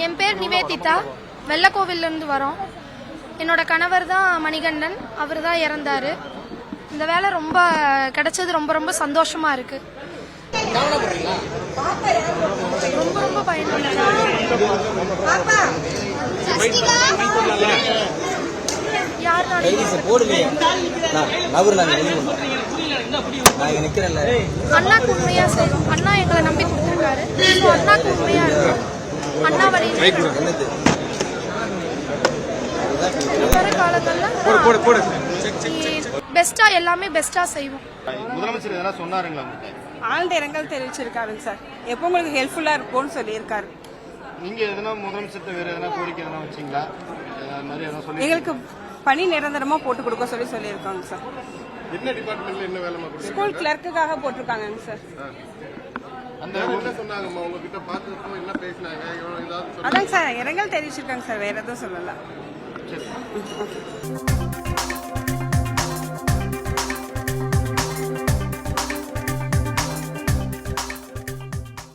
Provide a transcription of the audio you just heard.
என் பேர் நிவேதிதா, வெள்ளக்கோவிலிருந்து வரோம். என்னோட கணவர் தான் மணிகண்டன், அவர் தான் இறந்தாரு. இந்த வேலை ரொம்ப கிடைச்சது, ரொம்ப ரொம்ப சந்தோஷமா இருக்கு. ரொம்ப ரொம்ப பயனுள்ளதா அண்ணாக்கு உண்மையா செய்வோம். அண்ணா எங்களை நம்பி கொடுத்துருக்காரு. அண்ணாக்கு உண்மையா இருக்கும். அண்ணா வழியில வர காலங்கள்ல பெஸ்டா எல்லாமே பெஸ்டா செய்வோம். முதலமைச்சர் எதனா சொன்னாருங்களா? ஆழ்ந்த இரங்கல் தெரிவிச்சிருக்காருங்க சார். எப்போ உங்களுக்கு ஹெல்ப்ஃபுல்லா இருக்கும்னு சொல்லியிருக்காரு. நீங்க எதனா முதலமைச்சர் வேற எதனா கோரிக்கை எதனா வச்சீங்களா? எங்களுக்கு பணி நிரந்தரமா போட்டு கொடுக்க சொல்லியிருக்காங்க சார். என்ன டிபார்ட்மெண்ட்ல என்ன வேலை பார்க்குறீங்க? ஸ்கூல் கிளர்க்குக்காக போட்டிருக்காங்க சார். அந்த என்ன சொன்னாங்கம்மா உங்ககிட்ட பார்த்துட்டு என்ன பேசினாங்க? அதாங்க சார் இரங்கல் தெரிவிச்சிருக்காங்க சார், வேற எதுவும் சொல்லல. சரி.